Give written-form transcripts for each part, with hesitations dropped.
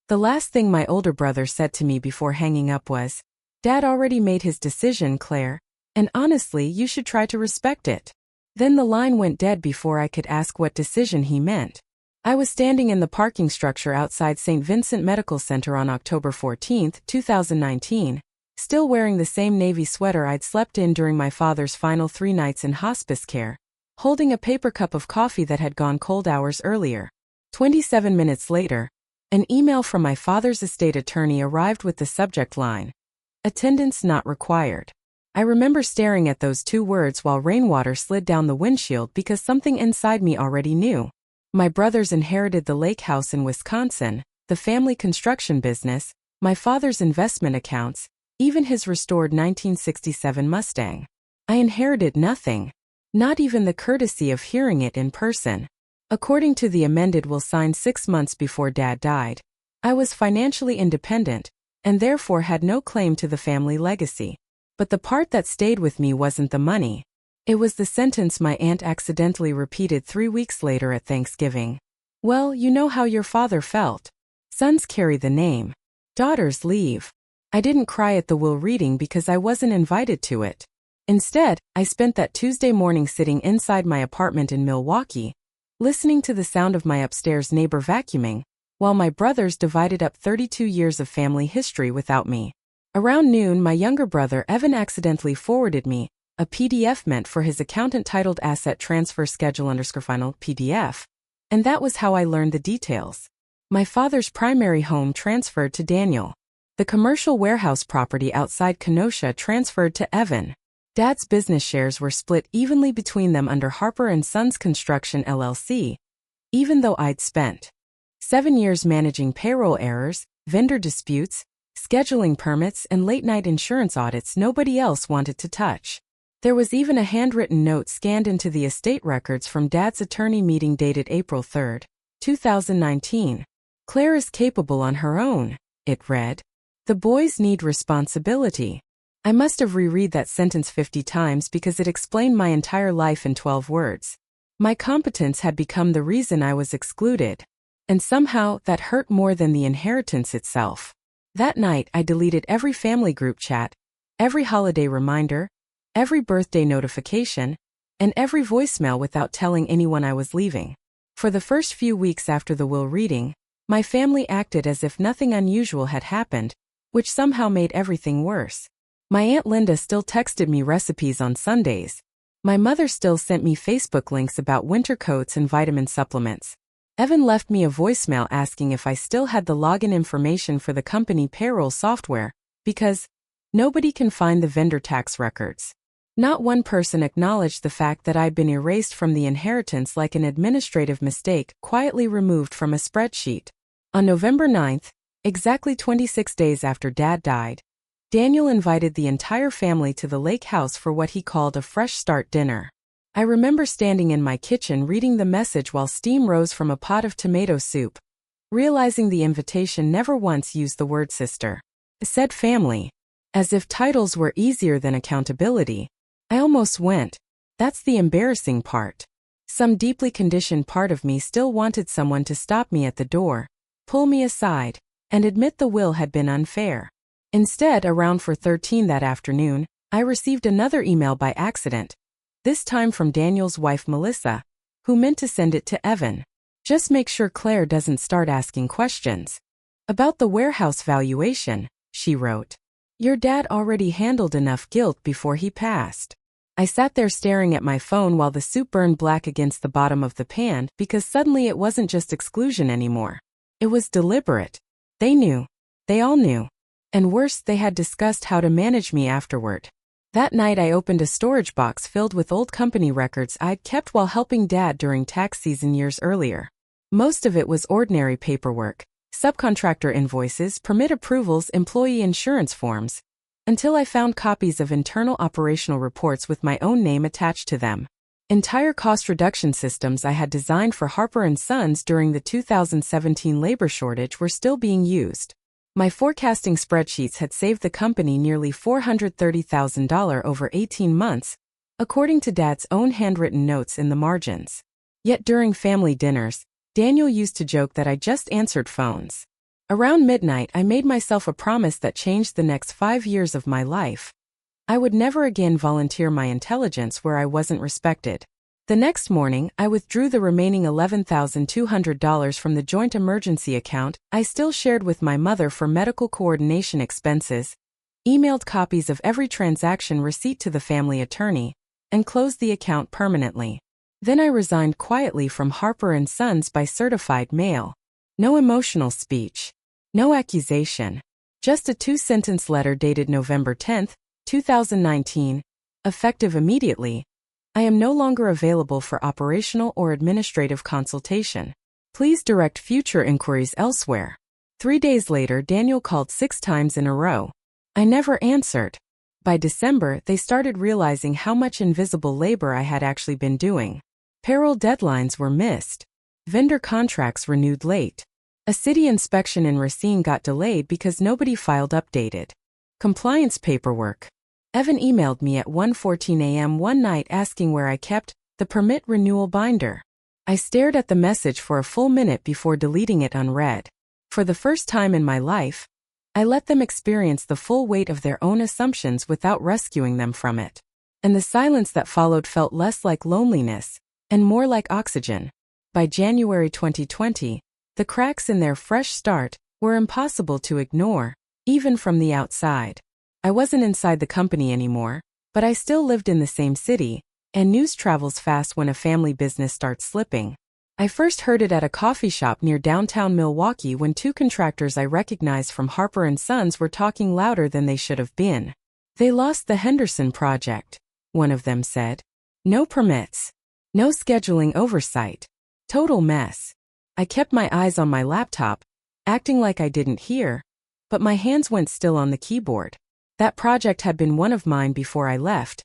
The last thing my older brother said to me before hanging up was, "Dad already made his decision, Claire, and honestly, you should try to respect it." Then the line went dead before I could ask what decision he meant. I was standing in the parking structure outside St. Vincent Medical Center on October 14, 2019, still wearing the same navy sweater I'd slept in during my father's final 3 nights in hospice care, holding a paper cup of coffee that had gone cold hours earlier. 27 minutes later, an email from my father's estate attorney arrived with the subject line, "Attendance not required." I remember staring at those 2 words while rainwater slid down the windshield because something inside me already knew. My brothers inherited the lake house in Wisconsin, the family construction business, my father's investment accounts, even his restored 1967 Mustang. I inherited nothing, not even the courtesy of hearing it in person. According to the amended will signed 6 months before Dad died, I was financially independent, and therefore had no claim to the family legacy. But the part that stayed with me wasn't the money. It was the sentence my aunt accidentally repeated 3 weeks later at Thanksgiving. "Well, you know how your father felt. Sons carry the name. Daughters leave." I didn't cry at the will reading because I wasn't invited to it. Instead, I spent that Tuesday morning sitting inside my apartment in Milwaukee, listening to the sound of my upstairs neighbor vacuuming, while my brothers divided up 32 years of family history without me. Around noon, my younger brother Evan accidentally forwarded me a PDF meant for his accountant titled Asset Transfer Schedule _final PDF, and that was how I learned the details. My father's primary home transferred to Daniel. The commercial warehouse property outside Kenosha transferred to Evan. Dad's business shares were split evenly between them under Harper & Sons Construction LLC, even though I'd spent 7 years managing payroll errors, vendor disputes, scheduling permits, and late-night insurance audits nobody else wanted to touch. There was even a handwritten note scanned into the estate records from Dad's attorney meeting dated April 3, 2019. "Claire is capable on her own," it read. "The boys need responsibility." I must have reread that sentence 50 times because it explained my entire life in 12 words. My competence had become the reason I was excluded. And somehow, that hurt more than the inheritance itself. That night, I deleted every family group chat, every holiday reminder, every birthday notification, and every voicemail without telling anyone I was leaving. For the first few weeks after the will reading, my family acted as if nothing unusual had happened, which somehow made everything worse. My Aunt Linda still texted me recipes on Sundays. My mother still sent me Facebook links about winter coats and vitamin supplements. Evan left me a voicemail asking if I still had the login information for the company payroll software, because nobody can find the vendor tax records. Not one person acknowledged the fact that I'd been erased from the inheritance like an administrative mistake quietly removed from a spreadsheet. On November 9th, exactly 26 days after Dad died, Daniel invited the entire family to the lake house for what he called a fresh start dinner. I remember standing in my kitchen reading the message while steam rose from a pot of tomato soup, realizing the invitation never once used the word sister. It said family, as if titles were easier than accountability. I almost went. That's the embarrassing part. Some deeply conditioned part of me still wanted someone to stop me at the door, pull me aside, and admit the will had been unfair. Instead, around 4:13 that afternoon, I received another email by accident, this time from Daniel's wife Melissa, who meant to send it to Evan. "Just make sure Claire doesn't start asking questions about the warehouse valuation," she wrote. "Your dad already handled enough guilt before he passed." I sat there staring at my phone while the soup burned black against the bottom of the pan because suddenly it wasn't just exclusion anymore. It was deliberate. They knew. They all knew. And worse, they had discussed how to manage me afterward. That night I opened a storage box filled with old company records I'd kept while helping Dad during tax season years earlier. Most of it was ordinary paperwork, subcontractor invoices, permit approvals, employee insurance forms, until I found copies of internal operational reports with my own name attached to them. Entire cost reduction systems I had designed for Harper & Sons during the 2017 labor shortage were still being used. My forecasting spreadsheets had saved the company nearly $430,000 over 18 months, according to Dad's own handwritten notes in the margins. Yet during family dinners, Daniel used to joke that I just answered phones. Around midnight, I made myself a promise that changed the next 5 years of my life. I would never again volunteer my intelligence where I wasn't respected. The next morning, I withdrew the remaining $11,200 from the joint emergency account I still shared with my mother for medical coordination expenses, emailed copies of every transaction receipt to the family attorney, and closed the account permanently. Then I resigned quietly from Harper & Sons by certified mail. No emotional speech. No accusation. Just a 2-sentence letter dated November 10, 2019, effective immediately. I am no longer available for operational or administrative consultation. Please direct future inquiries elsewhere. 3 days later, Daniel called 6 times in a row. I never answered. By December, they started realizing how much invisible labor I had actually been doing. Payroll deadlines were missed. Vendor contracts renewed late. A city inspection in Racine got delayed because nobody filed updated compliance paperwork. Evan emailed me at 1:14 a.m. one night asking where I kept the permit renewal binder. I stared at the message for a full minute before deleting it unread. For the first time in my life, I let them experience the full weight of their own assumptions without rescuing them from it. And the silence that followed felt less like loneliness and more like oxygen. By January 2020, the cracks in their fresh start were impossible to ignore, even from the outside. I wasn't inside the company anymore, but I still lived in the same city, and news travels fast when a family business starts slipping. I first heard it at a coffee shop near downtown Milwaukee when 2 contractors I recognized from Harper & Sons were talking louder than they should have been. They lost the Henderson project, one of them said. No permits. No scheduling oversight. Total mess. I kept my eyes on my laptop, acting like I didn't hear, but my hands went still on the keyboard. That project had been one of mine before I left.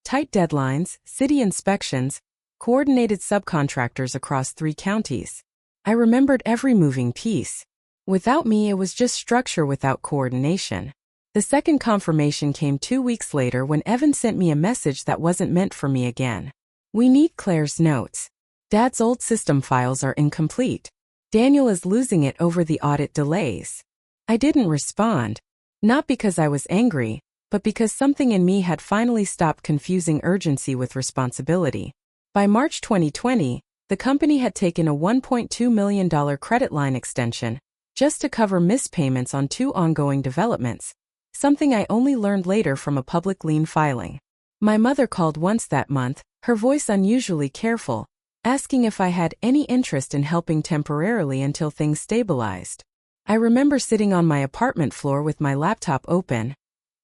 Tight deadlines, city inspections, coordinated subcontractors across 3 counties. I remembered every moving piece. Without me, it was just structure without coordination. The second confirmation came 2 weeks later when Evan sent me a message that wasn't meant for me again. We need Claire's notes. Dad's old system files are incomplete. Daniel is losing it over the audit delays. I didn't respond. Not because I was angry, but because something in me had finally stopped confusing urgency with responsibility. By March 2020, the company had taken a $1.2 million credit line extension just to cover missed payments on 2 ongoing developments, something I only learned later from a public lien filing. My mother called once that month, her voice unusually careful, asking if I had any interest in helping temporarily until things stabilized. I remember sitting on my apartment floor with my laptop open,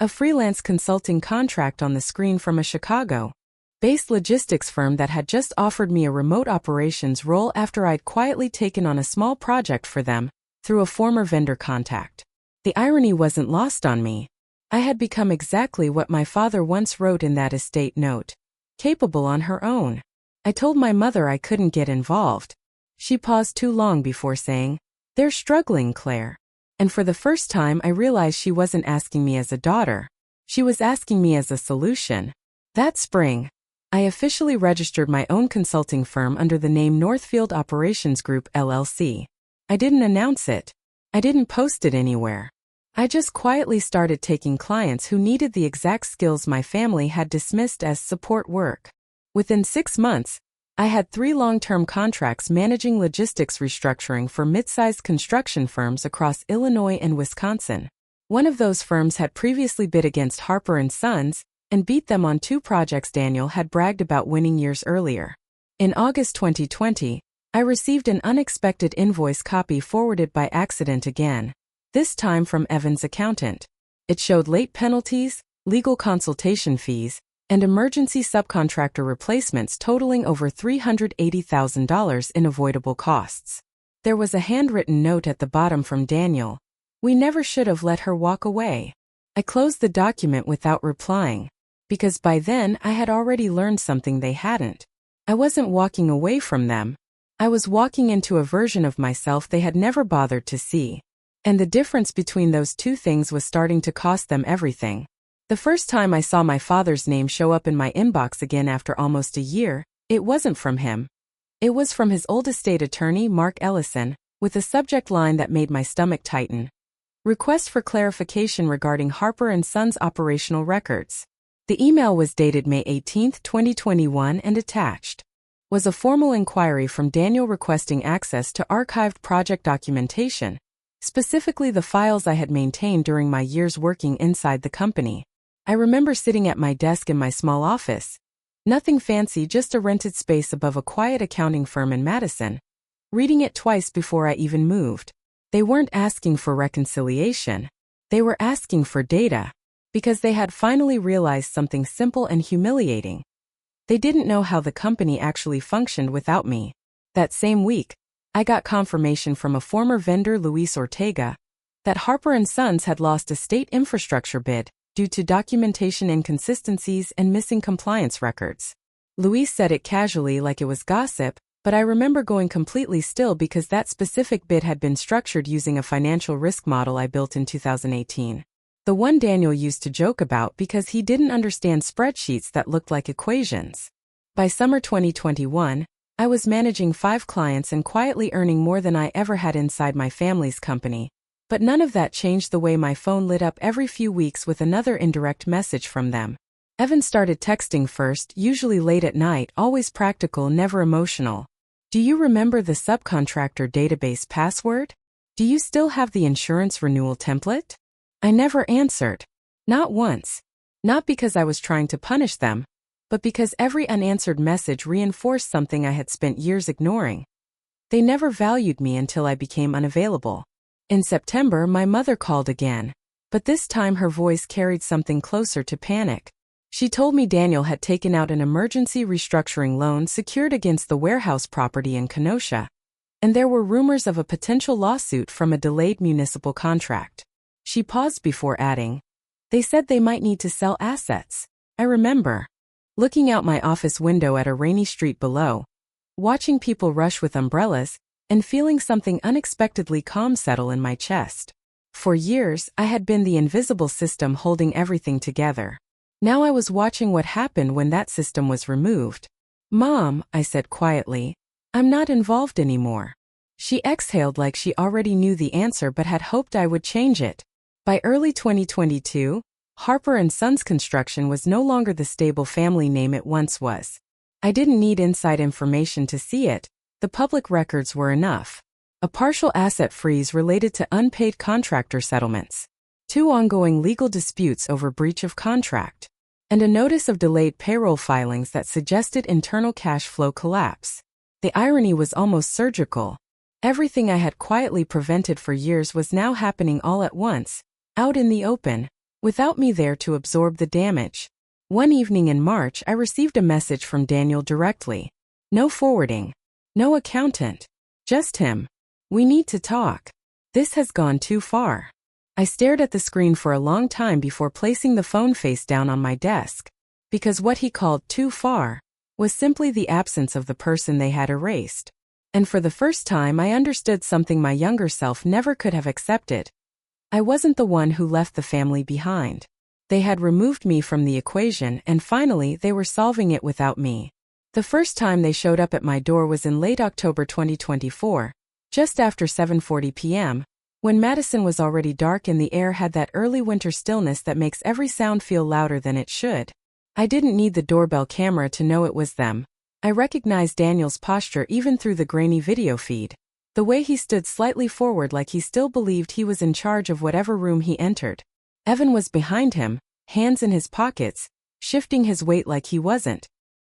a freelance consulting contract on the screen from a Chicago-based logistics firm that had just offered me a remote operations role after I'd quietly taken on a small project for them through a former vendor contact. The irony wasn't lost on me. I had become exactly what my father once wrote in that estate note, capable on her own. I told my mother I couldn't get involved. She paused too long before saying, "They're struggling, Claire." And for the first time I realized she wasn't asking me as a daughter. She was asking me as a solution. That spring, I officially registered my own consulting firm under the name Northfield Operations Group LLC. I didn't announce it. I didn't post it anywhere. I just quietly started taking clients who needed the exact skills my family had dismissed as support work. Within 6 months, I had 3 long-term contracts managing logistics restructuring for mid-sized construction firms across Illinois and Wisconsin. One of those firms had previously bid against Harper & Sons and beat them on 2 projects Daniel had bragged about winning years earlier. In August 2020, I received an unexpected invoice copy forwarded by accident again, this time from Evan's accountant. It showed late penalties, legal consultation fees, and emergency subcontractor replacements totaling over $380,000 in avoidable costs. There was a handwritten note at the bottom from Daniel. "We never should have let her walk away." I closed the document without replying, because by then I had already learned something they hadn't. I wasn't walking away from them. I was walking into a version of myself they had never bothered to see. And the difference between those 2 things was starting to cost them everything. The first time I saw my father's name show up in my inbox again after almost a year, it wasn't from him. It was from his old estate attorney, Mark Ellison, with a subject line that made my stomach tighten. Request for clarification regarding Harper & Sons operational records. The email was dated May 18, 2021 and attached was a formal inquiry from Daniel requesting access to archived project documentation, specifically the files I had maintained during my years working inside the company. I remember sitting at my desk in my small office. Nothing fancy, just a rented space above a quiet accounting firm in Madison. Reading it twice before I even moved. They weren't asking for reconciliation. They were asking for data. Because they had finally realized something simple and humiliating. They didn't know how the company actually functioned without me. That same week, I got confirmation from a former vendor, Luis Ortega, that Harper & Sons had lost a state infrastructure bid due to documentation inconsistencies and missing compliance records. Luis said it casually like it was gossip, but I remember going completely still because that specific bid had been structured using a financial risk model I built in 2018. The one Daniel used to joke about because he didn't understand spreadsheets that looked like equations. By summer 2021, I was managing 5 clients and quietly earning more than I ever had inside my family's company. But none of that changed the way my phone lit up every few weeks with another indirect message from them. Evan started texting first, usually late at night, always practical, never emotional. Do you remember the subcontractor database password? Do you still have the insurance renewal template? I never answered. Not once. Not because I was trying to punish them, but because every unanswered message reinforced something I had spent years ignoring. They never valued me until I became unavailable. In September, my mother called again, but this time her voice carried something closer to panic. She told me Daniel had taken out an emergency restructuring loan secured against the warehouse property in Kenosha, and there were rumors of a potential lawsuit from a delayed municipal contract. She paused before adding, "They said they might need to sell assets." I remember looking out my office window at a rainy street below, watching people rush with umbrellas, and feeling something unexpectedly calm settle in my chest. For years, I had been the invisible system holding everything together. Now I was watching what happened when that system was removed. "Mom," I said quietly, "I'm not involved anymore." She exhaled like she already knew the answer but had hoped I would change it. By early 2022, Harper & Sons Construction was no longer the stable family name it once was. I didn't need inside information to see it. The public records were enough. A partial asset freeze related to unpaid contractor settlements, 2 ongoing legal disputes over breach of contract, and a notice of delayed payroll filings that suggested internal cash flow collapse. The irony was almost surgical. Everything I had quietly prevented for years was now happening all at once, out in the open, without me there to absorb the damage. One evening in March, I received a message from Daniel directly. No forwarding. No accountant. Just him. "We need to talk. This has gone too far." I stared at the screen for a long time before placing the phone face down on my desk, because what he called too far was simply the absence of the person they had erased. And for the first time I understood something my younger self never could have accepted. I wasn't the one who left the family behind. They had removed me from the equation, and finally they were solving it without me. The first time they showed up at my door was in late October 2024, just after 7:40 p.m., when Madison was already dark and the air had that early winter stillness that makes every sound feel louder than it should. I didn't need the doorbell camera to know it was them. I recognized Daniel's posture even through the grainy video feed. The way he stood slightly forward like he still believed he was in charge of whatever room he entered. Evan was behind him, hands in his pockets, shifting his weight like he wasn't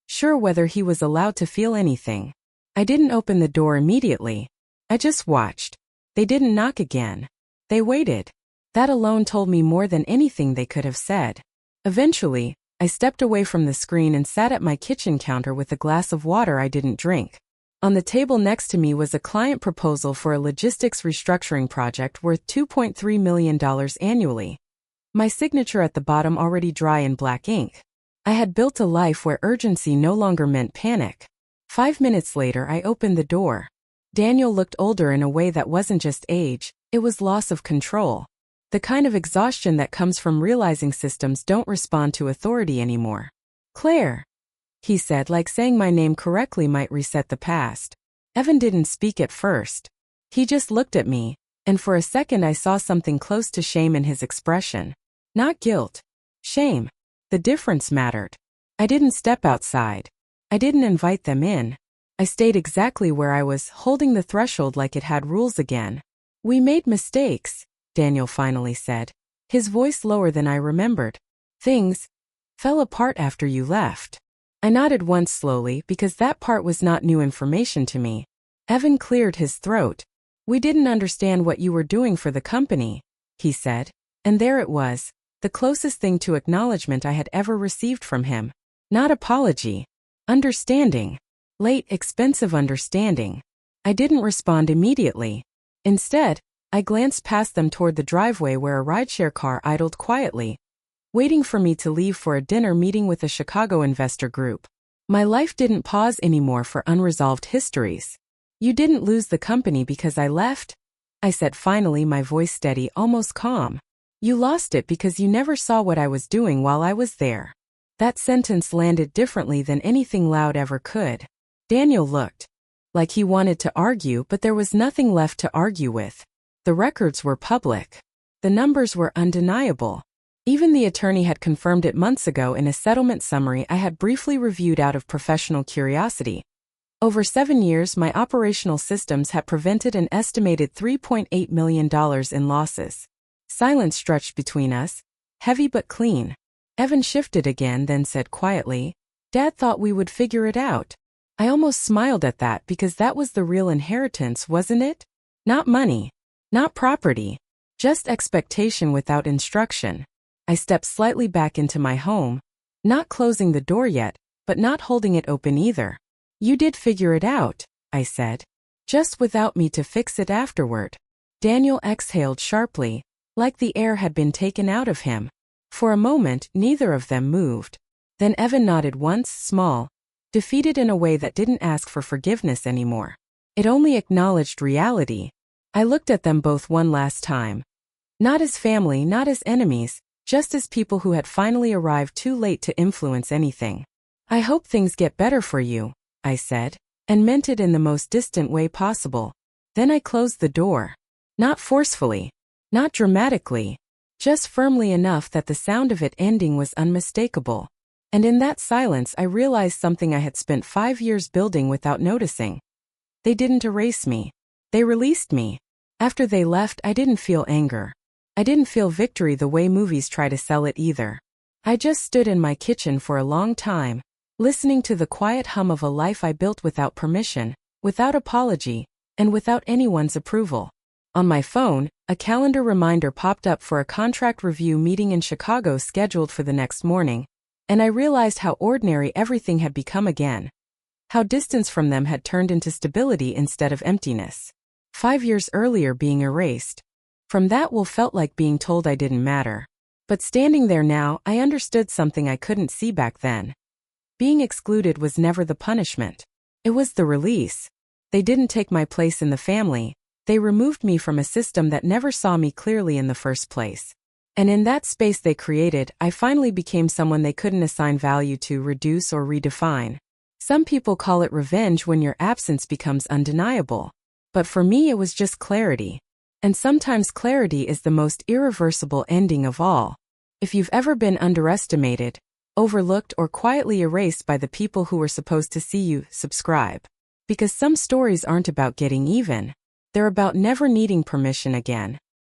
sure whether he was allowed to feel anything. I didn't open the door immediately. I just watched. They didn't knock again. They waited. That alone told me more than anything they could have said. Eventually, I stepped away from the screen and sat at my kitchen counter with a glass of water I didn't drink. On the table next to me was a client proposal for a logistics restructuring project worth $2.3 million annually. My signature at the bottom already dry in black ink. I had built a life where urgency no longer meant panic. 5 minutes later, I opened the door. Daniel looked older in a way that wasn't just age, it was loss of control. The kind of exhaustion that comes from realizing systems don't respond to authority anymore. "Claire," he said, like saying my name correctly might reset the past. Evan didn't speak at first. He just looked at me, and for a second I saw something close to shame in his expression. Not guilt. Shame. The difference mattered. I didn't step outside. I didn't invite them in. I stayed exactly where I was, holding the threshold like it had rules again. We made mistakes, Daniel finally said, his voice lower than I remembered. Things fell apart after you left. I nodded once slowly because that part was not new information to me. Evan cleared his throat. We didn't understand what you were doing for the company, he said. And there it was, the closest thing to acknowledgement I had ever received from him. Not apology. Understanding. Late, expensive understanding. I didn't respond immediately. Instead, I glanced past them toward the driveway where a rideshare car idled quietly, waiting for me to leave for a dinner meeting with a Chicago investor group. My life didn't pause anymore for unresolved histories. You didn't lose the company because I left? I said finally, my voice steady, almost calm. You lost it because you never saw what I was doing while I was there. That sentence landed differently than anything loud ever could. Daniel looked like he wanted to argue, but there was nothing left to argue with. The records were public. The numbers were undeniable. Even the attorney had confirmed it months ago in a settlement summary I had briefly reviewed out of professional curiosity. Over 7 years, my operational systems had prevented an estimated $3.8 million in losses. Silence stretched between us, heavy but clean. Evan shifted again, then said quietly, Dad thought we would figure it out. I almost smiled at that because that was the real inheritance, wasn't it? Not money. Not property. Just expectation without instruction. I stepped slightly back into my home, not closing the door yet, but not holding it open either. You did figure it out, I said. Just without me to fix it afterward. Daniel exhaled sharply, like the air had been taken out of him. For a moment, neither of them moved. Then Evan nodded once, small, defeated in a way that didn't ask for forgiveness anymore. It only acknowledged reality. I looked at them both one last time. Not as family, not as enemies, just as people who had finally arrived too late to influence anything. I hope things get better for you, I said, and meant it in the most distant way possible. Then I closed the door. Not forcefully, not dramatically, just firmly enough that the sound of it ending was unmistakable. And in that silence I realized something I had spent 5 years building without noticing. They didn't erase me. They released me. After they left, I didn't feel anger. I didn't feel victory the way movies try to sell it either. I just stood in my kitchen for a long time, listening to the quiet hum of a life I built without permission, without apology, and without anyone's approval. On my phone, a calendar reminder popped up for a contract review meeting in Chicago scheduled for the next morning, and I realized how ordinary everything had become again. How distance from them had turned into stability instead of emptiness. 5 years earlier being erased. From that Will felt like being told I didn't matter. But standing there now, I understood something I couldn't see back then. Being excluded was never the punishment. It was the release. They didn't take my place in the family. They removed me from a system that never saw me clearly in the first place. And in that space they created, I finally became someone they couldn't assign value to, reduce, or redefine. Some people call it revenge when your absence becomes undeniable. But for me it was just clarity. And sometimes clarity is the most irreversible ending of all. If you've ever been underestimated, overlooked, or quietly erased by the people who were supposed to see you, subscribe. Because some stories aren't about getting even. They're about never needing permission again.